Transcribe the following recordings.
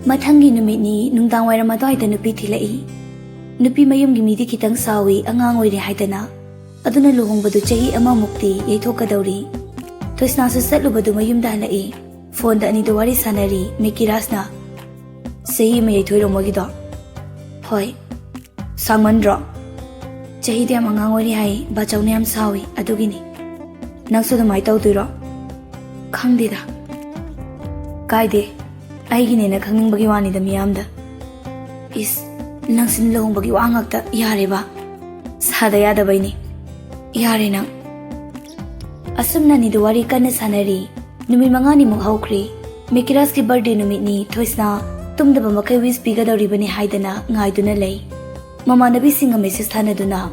Mathanggi numitni nungdang wairam adwaida nupi thilai. Nupi mayumgi midi khitang sawi angang oire haidana. Aduna luhongbadu chahi ama mukti yaithokadauri. Thoisna su satlubadu mayumda halai. Phone da ani do wari sanari Mekirasna. Sahi ma yaithoiromogido. Hoi. Sangmandro. Chahi de angang oire hai bachawne am sawi adugini. Nangsu damai tawduiro. Khangdida. Kaide. Aigine na khangning bagi wani da miyamda. Is nangsin lohong bagi wangakta yare ba. Sada yada baini. Yare nang. Asumna ni duwari kana sanari. Numi mangani muk haukri. Mekiras ki birthday numit ni thoisna tumda ba makai wish piga da ribani haidana ngai duna lay. Mama nabi singa message thana duna.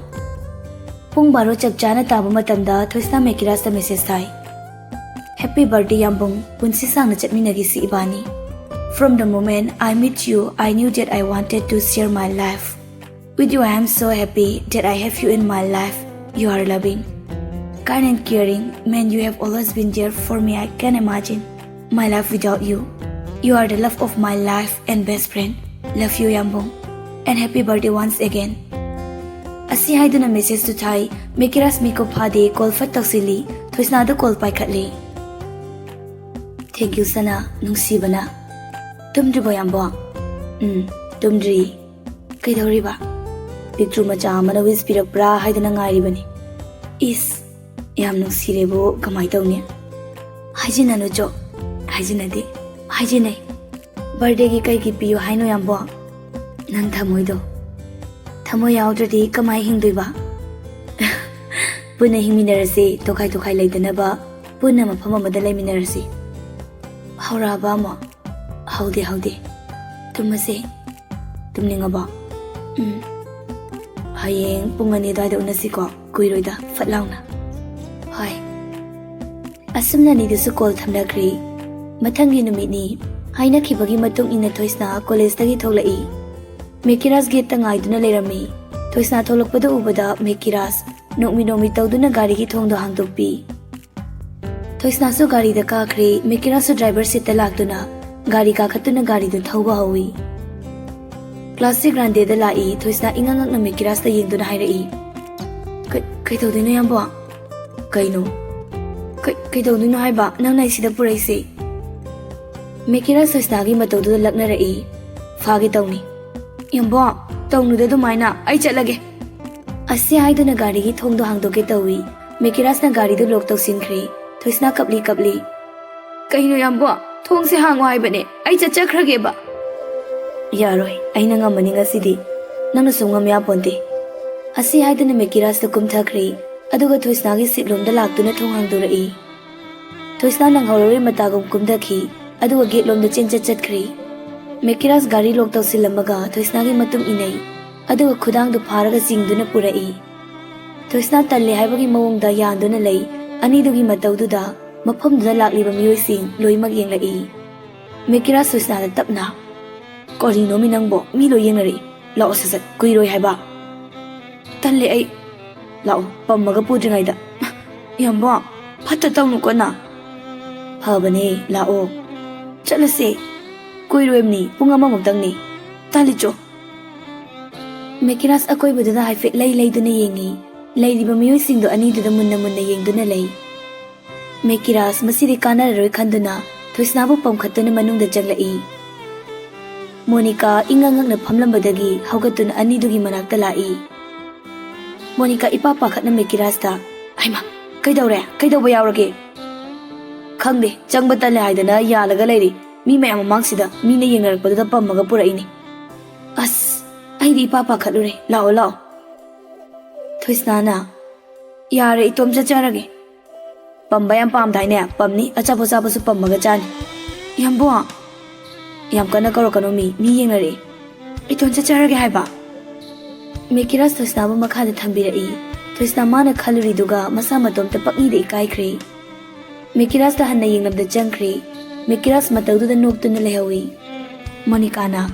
Pung baro chak jana taba matamda thoisna Mekiras da message thai. Happy birthday Yambung, punsi sang na chatminagi si ibani. From the moment I met you, I knew that I wanted to share my life. With you I am so happy that I have you in my life. You are loving, kind and caring. Man, you have always been there for me. I can't imagine my life without you. You are the love of my life and best friend. Love you Yambung. And happy birthday once again. Asi haiduna message to thai, Mekiras miko phade call fat taksili, thoisna da call pai khatli. Thank you sana, nungsibana. Tumdribo Yambo. Tumdri. Kaidoriba. Picture macha amana wish pirakpra haidana ngairibani. Is yam nungsirebo kamai tawne. Haijina no jo. Haijina de. Haijina. Birthday gi kai gi piyo haino Yambo. Nang thamoido. Thamoy yaudradi kamai hingdoiba. Puna hingminarase tokai laidana ba. Puna mafam amada laiminarase. Hauraba mo. Haude. Tumase. Tumningaba. Hayeng pungani dada unasiko. Kuiroida. Fatlauna. Hoi. Asumna ni dusu call thamdakri. Mathangi numit ni. Haina khibagi matung ina thoisna college tagi tholai. Mekiras gate tangai duna lerami. Thoisna tholokpada ubada Mekiras nokmi tawduna gari gi thongdo hangdokpi. Thoisna su gari da kakri Mekiras su driver seat lakduna. Gari ka khatuna gari du thauba hawi. Classic grande da lai thoisna ingangak na Mekiras da yengduna hairai. Kai tawdino Yambo? Kaino? Kai tawdino haiba nang nai sida puraise. Mekiras thoisna gi matawdu lakna rai. Phagi tawni. Yambo, tawnu da dumaina ai chatlage. Asi haiduna gari gi thongdo hangdoke tawi. Mekiras na gari du lok tawsinkri. Thoisna kapli. Kaino Yambo? Thong se hangwa haibane ai chachakhrage ba. Yaroi aina ngamani ngasidi nangna sungam ya ponte. Asi haiduna Mekiras da kumthakri aduga thoisna gi sitlom da laktuna thong hangdorai. Thoisna nang horori matagum kumdakhi aduga gate lom da chatkhri. Mekiras gari lok tawsilamaga thoisna gi matung inai aduga khudang du pharaga jingduna purai. Thoisna talle haibagi mawongda yanduna lei ani dugi matawdu da mafamduna lakliba miyoising loimak yenglai. Mekiras thoisna da tapna. Korino minangbo mi lo yenglari. Lao sasat kuiroi haiba. Talle ai. Lao pammaga pudringaida. Yambo phatta tawnu kona. Phabane lao. Chalase. Kuiroemni pungama mukdangni. Talicho. Mekiras akoibaduna haifet laiduna yengi. Laidiba miyoisingdo aniduda munna yengduna lay. Mekiras masidi kanararoi khanduna thoisnabu pamkhatuna manungda jaglai. Monica ingangakna phamlambadagi haugatuna anidugi manakta lai. Monica ipapa khatna Mekiras ta. Aima, kaidauba yaurage. Khangde, changba tale haidana yalaga lairi. Mi mayam mangsida mina yengarakpadada pammaga puraini. As, aidi ipapa khatlure. Lao. Thoisnana. Yare itom chacharage. Pambayam pam daine pamni achaposa su pammaga chani. Yambo. Yam kana karo mi yengnare. Iton chacharage haiba. Mekiras thoisna bu makhada thambirai. Thoisna mana khaluri duga masa matom ta pakni de kaikhre. Mekiras da hanna yengnam da changkhre. Mekiras matawdu da noktuna lehawi. Monica na.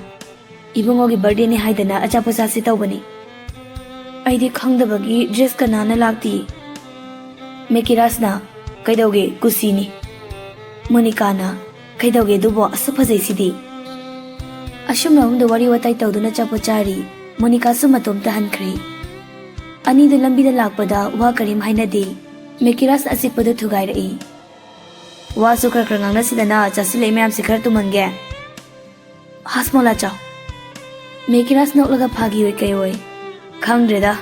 Ibungo gi birthday ni haidana achaposa si tawbani. Aidi khangdabagi dress kanana lakti. Mekiras na. Kaidauge kusini. Monica na. Kaidauge dubo asupazai sidi. Asumna hum do wari watai tawduna chapochari Monica su matom tahankre Ani do lambi da lakpada wa karim hainadi Mekiras asipado thugairi Wa su kar krangna sidana chasile myam sikhar tumange Hasmola chaw Mekiras noklaga phagi oi kai oi Khangdreda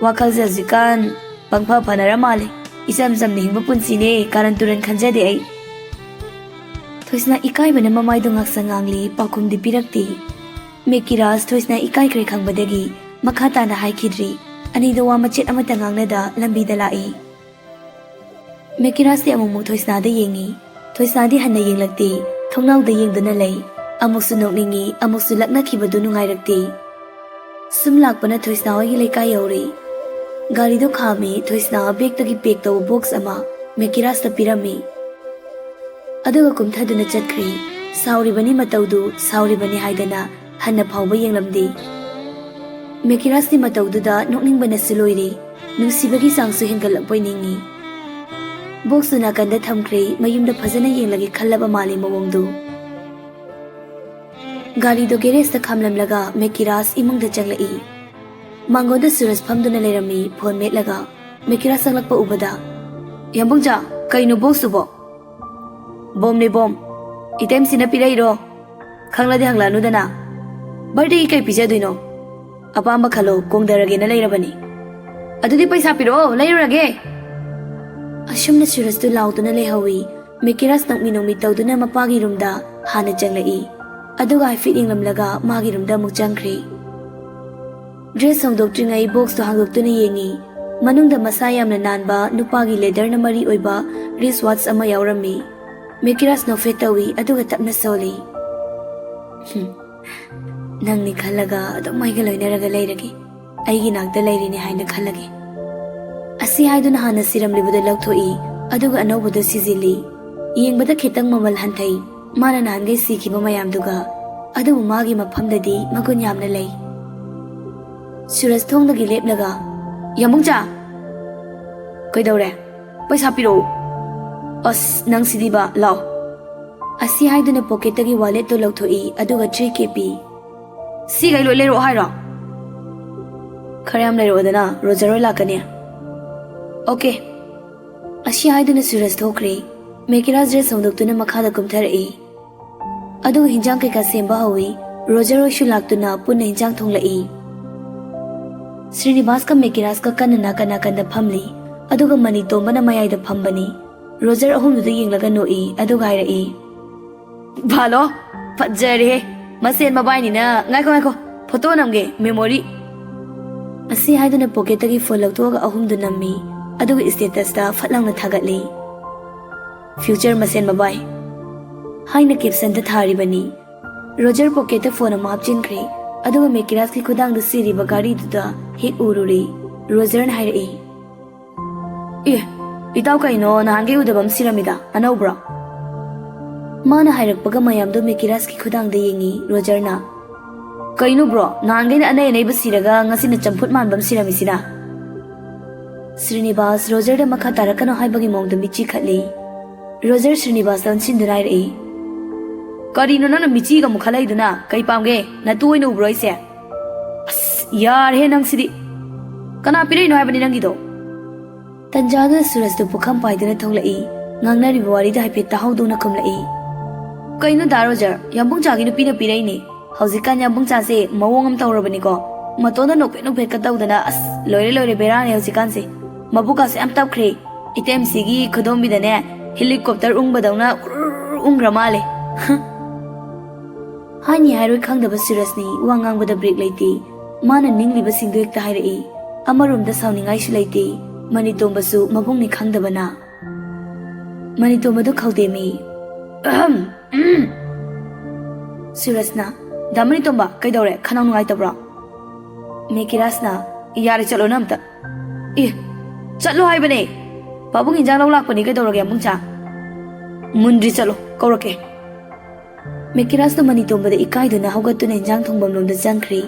wakal zikan pangpha phanara male isam sam nihingba punsine karan turan khanjade ai Thoisna ikai bana mamai do ngak sangangli pakum di pirakti Mekiras thoisna ikai kre khangbadagi makhata na haikidri ani do wa machet amata ngangna da lambi da lai Mekiras ti amu thoisna da yengi thoisna di hanna yenglakti thongnau da yengduna lei amuk su nokningi amuk su lakna khibadu nungai rakti Sum lakpana thoisna oi lekai yauri Gari do khami thoisna bag tagi bag taw box ama Mekiras ta pirami Aduga kumthaduna chatkri sauri bani matawdu sauri bani haidana hanna phawba yenglamdi Mekiras ni matawdu da nokning bana siloiri nungsibagi sangsu hengalapoi ningi box na kanda thamkri mayumda phajana yenglagi khallaba mali mawongdu Gari do garage ta khamlam laga Mekiras imung da changlai Mango da Suraj phamduna lerami phone met laga Mekiras sanglakpa ubada Yambungja kaino box subo Bom ne bom item sina pirai ro khangla de hangla nu dana birthday kai pija duino apamba khalo kongdarage na leirabani adudi paisa piro leirage Ashumna Suraj tu lauduna lehawi Mekiras nakminomi tawduna mapagi rumda hana changlai Aduga fitting lamlaga magi rumda muk changkri Dress hongdoktingai box to hangdoktuna yengi manungda masa yamna nanba nupagi leather na mari oiba wristwatch ama yaurami Mekiras no fetawi aduga tapna soli Nangni khalaga adumai ga loinaraga leiragi aigi nakda leirini haina khalage Asi haiduna hana siram libuda lakthoi aduga anawbuda sizili yengbada khitang mamal hanthai Mana nangai sikhiba mayamduga adubu magi maphamdadi magun yamna lei Suraj thongdagi leplaga Yamungcha Kaidawre paisa piro As nang sidiba law Asi haiduna pocket tagi wallet to lawthoi aduga 3k pi Sigai loi lero haira Kharyam lero dana Rojaro lakane Okay Asi haiduna Suraj thokre Mekiras dress hongdoktuna makhada kumtharai Adu hinjang kai ka semba hawi Rojaro shu laktuna punna hinjang thonglai Srinivas ka Mekiras ka kanna kana phamli aduga mani tombana mayai da phambani Roger ahum du yenglaga noi aduga irai Bhalo pajare masen mabai ni na ngai ko photo namge memory Asi haiduna pocket tagi phone lawtoga ahum du nammi aduga status ta phatlangna thagatli Future masen mabai Haina caption da tharibani Roger pocket ta phone ma hapchinkre aduga Mekiras ki khudang da siri ba gari du da hek ururi Roger na hairai Itaw kaino na hange udabam siramida anobra Mana hairakpaga mayam do Mekiras ki khudang da yengi Roger na Kaino bro na hange na anay ba siraga ngasi na champut manbam siramisina Srinivas Roger da makha tarakano haibagi mong da michi khatli Roger Srinivas dan sindunai rai Karino na michi ga mukhalai duna kai pamge na tuoi no bro ise As yar he nang sidi Kana pirai no haibani nangi do Tanjada Suraj du pukham paiduna tholai ngangnari wari da haipe tahauduna kumlai Kaino da Roger yambung chagi nu pina pirai ne haujikan yambung cha se mawong am tawrabani ko matonda nokpe ka tawdana as loire berane haujikan se mabuka se am tapkhre item sigi khodom bidane helicopter ungbadawna ungramale Hani hairoi khangdaba Surajni wangang bada break leiti mana ningliba singdu ekta hairai amarum da sauningai su leiti manitomba su mabungni khangdabana manitomba du khawdemi Surajna damani tomba kaidore khanang nungai tabra Mekirasna yare chalo namta chalo haibane babung injang law lakpani kaidorage amungcha mundri chalo kaurake Mekiras to manitomba da ikai duna haugatuna hinjang thongbam lomda changkhri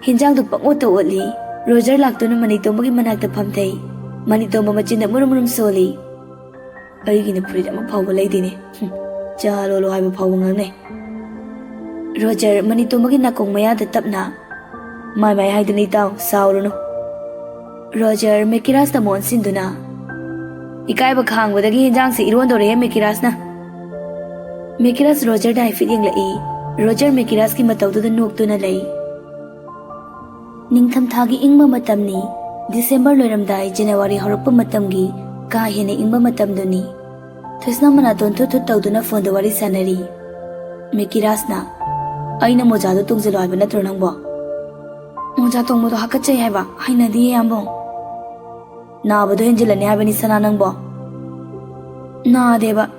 hinjang du pangota oli Roger laktuna manitomba gi manakta phamthai manitomba machinda murum soli aigi na puri ama phawba leidine chalo lo haiba phawba ngangne Roger manitumagi nakong mayada tapna. May haiduni tao, sauruno. Roger Mekiras na mon sinduna. Ikay ba khang wadagi hinjang si iruan dore Mekiras na. Mekiras Roger da hifit yung lai. Roger Mekiras ki mataw do nukto na lai. Ningtham thagi ingma matam ni. December loiramdai January horpa matam gi kahine ingma matam do ni. Thoisna manaton thut thut tawduna phone da wari sanari. Mekiras na. Aina moja do tungzelo haiba natro nangbo. Moja tongmo do hakachay haiba. Haina diye yambong. Naabado henjilani haiba ni sana nangbo. Naadeba.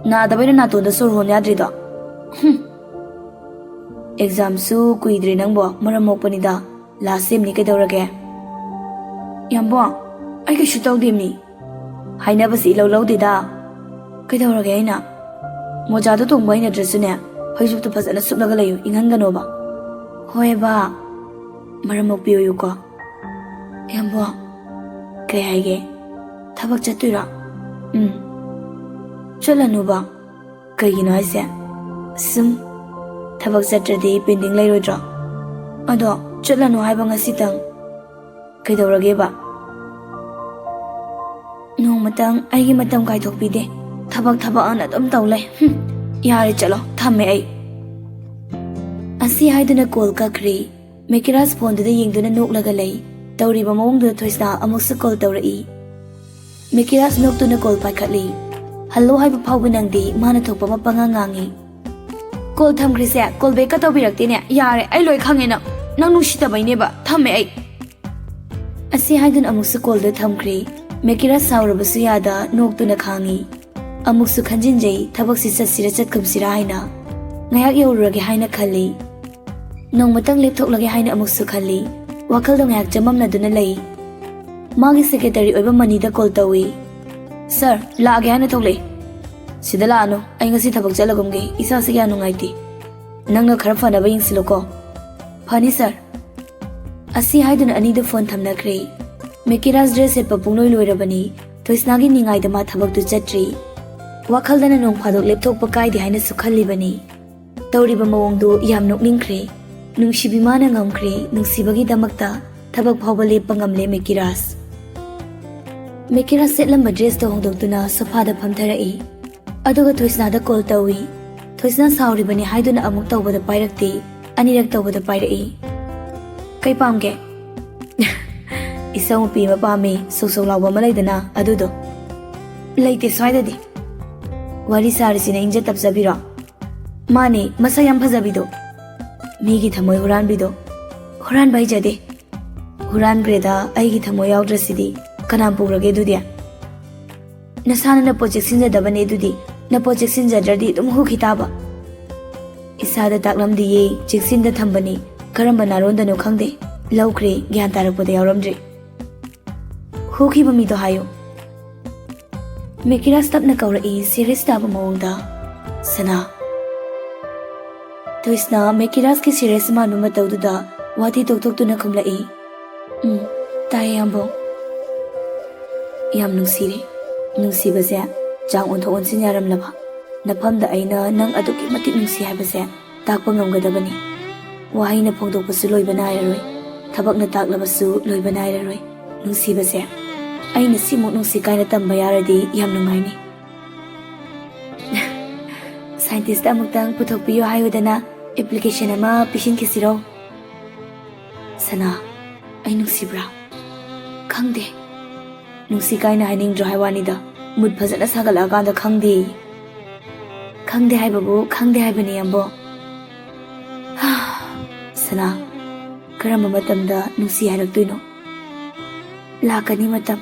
Naadaba na naton da sur hon yadri do. Exam su kuidri nangbo maramok panida. Last sem ni kaidawrage. Yambong. Ay kashu tawdim ni. Haina basi ilaw law dida. Kaidawrage aina. Moja do tongbo aina dresu ne. Hoy to fazana sublaga layo ingangano ba. Hoy ba. Maramok piyo ko. Yambo. Kay haige. Tabak chatira. Chalanu ba. Kay gino haise. Sum. Tabak chatradi pending layo dra. Ado chalanu haiba nga sitang. Kay dawrage ba. Nung matang aigi matang kay thokpide. Tabak an adom tawlay. Yari chalo, thamme ay. Asi haiduna call kakri. Mekiras phone da yengduna noklaga lay. Tawriba mawongduna thoisna amuksa call tawrai. Mekiras noktuna call paikhatli. Hello haiba phawba nangdi mana thokpa mapangangangi. Call thamkri se call back ka tawbirakte ne. Yare ay loi khange na. Nang nungsitabay ne ba? Thamme ay. Asi haiduna amuksa call da thamkri. Mekiras sawrabasu yada noktuna khangi. Amuksu khanjinjay thabak si satsira chatkamsira haina ngayak yawrage haina khali nongmatang lepthoklage haina amuksu khali wakhal do ngayak jamamna duna lay magi secretary oiba manida call tawi sir laage haina thoklei sida laano ai ngasi thabak chalagumge isa se ya nungaiti nangna khara fana ba yingsiloko phani sir asi haiduna ani do phone thamnakre Mekiras dress et papungnoi loirabani toisnagi ningai da ma thabak du chatri Wakaldana nong phadok lepthok pakai di haina sukhali bani tawriba mawong do yam nokningkhre nungsibi mana ngamkhre nungsibagi damakta thabak phawba leppa ngamle Mekiras setlamba dress to hongdoktuna sofa da phamtharai aduga thoisna da call tawi thoisna sauri bani haiduna amuk tawba da pairakte anirak tawba da pairai kai pamge isang pi ma pami so lawa malaidana adudo leite swaida di Wari sarisina inja tapsabiro. Mane masayam phazabido. Migi thamoy huran bido. Huran bai jade. Huran greda aigi thamoy yawdrasidi. Kanam purage dudia. Nasana na project sinja dabane dudi. Na project sinja jardi dum hu khitaba. Isada taklam diye jiksinda thambani. Karamba naronda no khangde. Laukre gyan tarakpode yawramdre. Hu khiba mi do hayo. Mekiras tapna kaurai series taba mawongda sana toisna Mekiras ki series manu matawduda wati toktokuna khumlai tai yambo yam nungsibase jang ontho onsin yaram laba nafamda aina nang aduki matik nungsi haibase takpa ngamgadabani wahai na phongdokpasu loiba nairaroi thabak na taklabasu loiba nairaroi nungsibase Aina simuk nungsi kaina tamba yaradi yam nungaini. Scientist amugtang puthokpiyo hayodana application ama pishin kisiro. Sana ay nungsibra. Khangde. Nungsi kaina haining dro haiwanida mud phajana sagalaganda khangde. Khangde haibabu khangde haibani yambo. Sana karamba matamda nungsi hairagtuino. Lakani matam.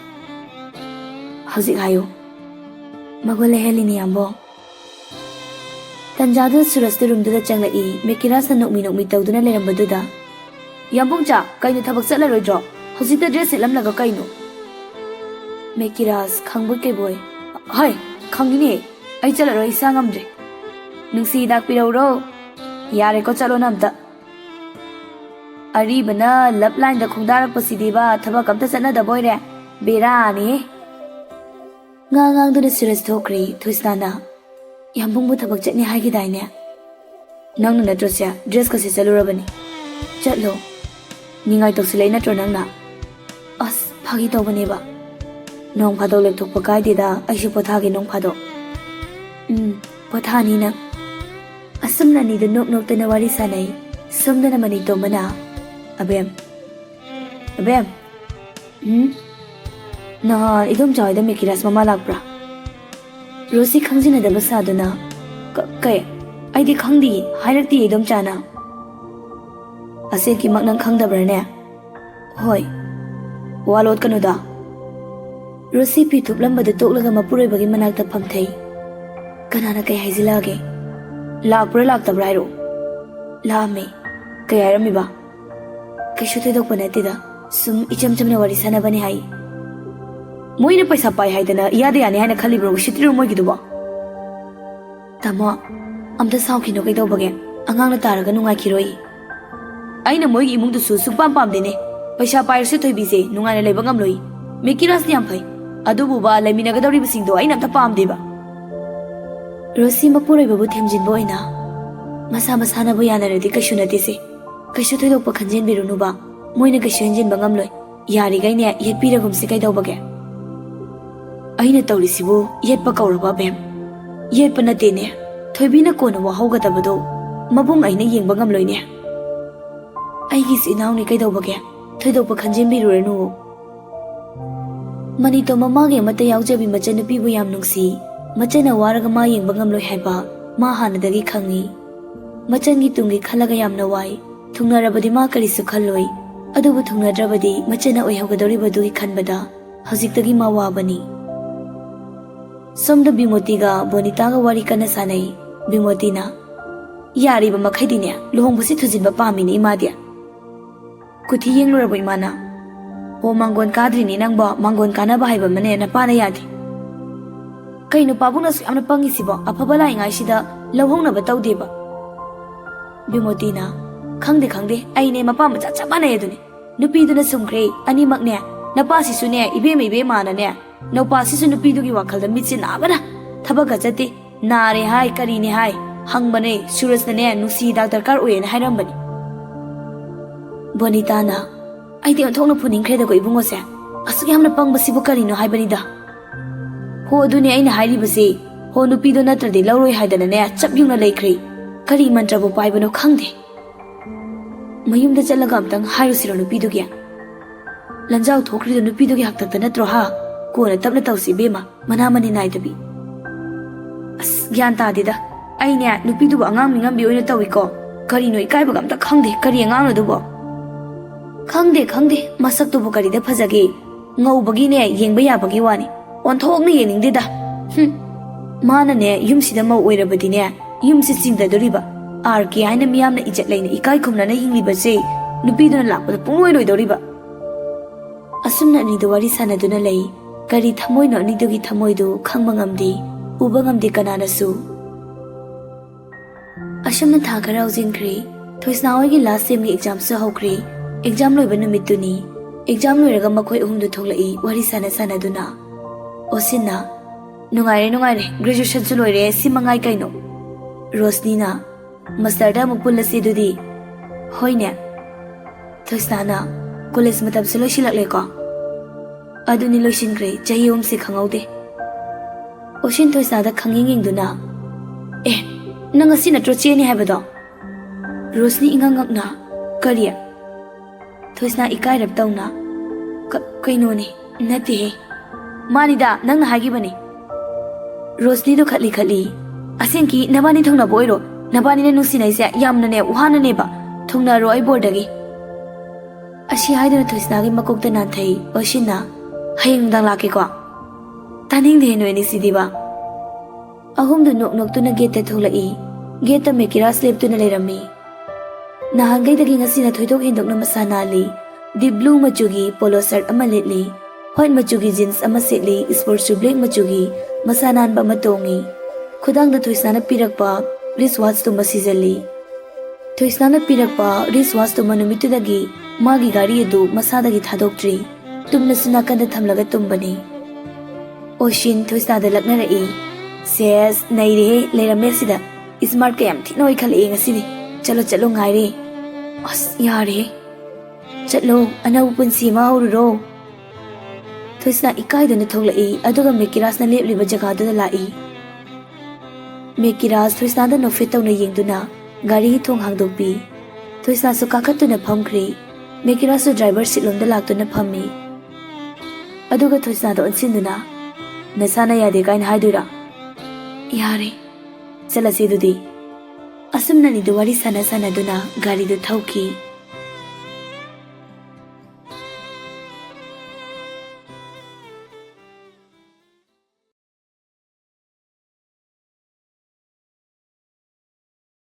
Hauzik hayo. Magwale helini yambo. Tanjadu surasta room duda changlai Mekiras na nokmi tawduna lerambaduna. Yambong cha kaino thabak chatlaroidro. Hauzikta dress selamlaga kaino. Mekiras khangbu ke boy. Hai khangini ai chalaroi isa ngamdre. Nungsi dak pirawro. Yare ko chalo namta. Aribana lap line da khongdarak pasideba thabak amta chana da boyre. Berani. Ngang duna serious thokri thoisnana. Yambong bu thabak chatni haigi daine. Nang na dress ya dress ka si salurabani. Chatlo. Ningai toksilai na tro nang na. As phagi tawbani ba. Nong phado lepthok pa kai dida aishu pothagi nong phado. Pothani na. Asam na ni da nok ta na wari sanai. Somda na mani to mana. Abem. Na idom joy da mikiras mama lakbra. Rosi khangjina da basaduna. Kay ai di khangdi hairakti idom chana. Ase ki maknang khangdabra ne. Hoi. Walot kanuda. Rosi pi thuplamba da toklaga mapuroi bagi manakta phamthei. Kanana kay haizilage. Lakbra laktabra hairo. Lame. Kay airami ba. Kay shute dok panatida. Sum icham chamna wari sana bani hai. Moina paisa pai haidana yade yani haina khalibro shitru moi giduba. Tamo amta saukino kay daw bage. Angang na taraga nungai kiroi. Aina moi gi imung du su supam pam dene. Paisa pai se thoi bise nungai na leiba ngamloi. Mekiras ni am phai. Adubu ba laimina ga dawri bising do aina amta pam deba. Rosi mapuroi babu themjin boina. Masa masana bu yana redi kashu na tise. Kashu thoi dok pa khanjen birunu ba. Moina kashu enjin bangam loi. Yari gai ne yet pira gum se kai daw bage. Aina tawli sibu yet pa kauraba bem. Yet pa na tene. Thoibina kona wa hauga tabado. Mabung aina yeng bangam loi ne. Aigi si inaw ni kai daw bage. Thoi dok pa khanjen birurenu. Mani to mamage mata yaujabi machan pi bu yam nungsi. Machana waraga ma yeng bangam loi haiba. Ma hanadagi khangi. Machan gi tungi khalaga yam na wai. Thungna rabadi ma kari su khalloi. Adubu thungna drabadi machana oi haugadori badugi khanbada. Hajiktagi ma wabani. Somda Bimoti ga Bonita ga wari kana sanai. Bimoti na. Yari ba makhai ne luhong busi thujin ba pami ni imadia. Kuthi yeng lurabo imana. O mangon kadri ni nang ba mangon kana ba haiba mane na pa na yadi. Kai no pabuna su amna pangi sibo aphabala ingai sida lohong na ba tawde ba. Bimoti na. Khangde ai ne mapa ma cha cha ba na yedune. Nupi du na sumkhre ani mak ne na pa si su ne ibe ma na ne. No pa si su nupi du gi wakhal da mitsin abana. Thabaga jate nare hai kari ne hai. Hang bane suraj na ne nusi doctor kar oye na hairam bani. Bonita na. Ai ti onthok na phuning khre da ko ibungo se. Asuk yamna pang basi bu kari no hai bani da. Ho du ne ai na hairi basi. Ho nupi du na trade lauroi hai da na ne chap yung na leikhre. Kari mantra bu pai bano khangde. Mayum da chalaga amtang hairu siro nupi du gya. Lanjau thokri du nupi du gi hakta ta natro ha. Ko na tapna tawsi bema mana mani nai dabi. As gyan ta dida. Ai ne nupi du angang mingam bi oina tawi ko. Kari no ikai bagam ta khangde kari angang na du bo. Khangde masak tu bu kari da phajage. Ngau bagi ne yengba ya bagi wani. On thok ne yening de da. Mana ne yum sida mau oira badi ne yum si singda doriba. Ar ki aina miyam na ijat laina ikai khumna na hingli baje. Nupi du na lakpa pungoi loi doriba. Asumna ni do wari sana du na lei. Kari thamoi no ni dugi thamoi du khangba ngamdi. Uba ngamdi kanana su. Ashamna tha khara ujinkhri. Thoisna oi gi last sem gi exam su hokri. Exam loi ba numit tu ni. Exam loi raga makhoi uhum du thoklai wari sana duna. Osinna. Nungai graduation su loi re simangai kaino. Rosni na. Master da mukpul lasi dudi. Hoi ne. Thoisna na. College matab su loi shilak le ko. Aduni loishin kre chahi si khangaude. Oshin thoisna da khanging duna. Nang asi na tro che ni haibado. Rosni ingangak na. Kariya. Thoisna ikai rap tawna. Kaino ni nati he. Mani da nang na hagi bani. Rosni do khatli. Asin ki nabani thongna boiro. Nabani na nusi na isa yamna ne uhana ne ba. Thongna ro ai bordagi. Ashi haidana thoisna gi makokta na thai. Oshin na. Hayang dang laki ko. Taning de no ni sidiba. Ahum du nok tu na gate tholai. Gate me kira slip tu na lerami. Na hangai dagi ngasi na thoidok hindok na masana li. Di blue machugi polo shirt ama litli. White machugi jeans ama setli sports shoe black machugi masanan ba matongi. Khudang da thoisna na pirakpa wristwatch tu masizali. Thoisna na pirakpa wristwatch tu manumitu dagi magi gari edu masadagi thadoktri. Tumna suna kanda thamlaga tumbani. Oshin thoisna da lakna rai. Says naire leirame sida Smart ka yam thina oi khale ngasidi. Chalo ngaire. As yare. Chatlo anau punsi ma hururo. Thoisna ikai dana thoglai aduga Mekiras na lepliba jaga da lai. Mekiras thoisna da nofit tawna yengduna gari thong hangdokpi. Thoisna su kakatuna phamkri. Mekiras su driver seat lomda laktuna phammi. Aduga thoisna da onsinduna nasana yade kaina haidura. Yare. Chalasi dudi. Asumna ni duwari sana duna gari du thauki.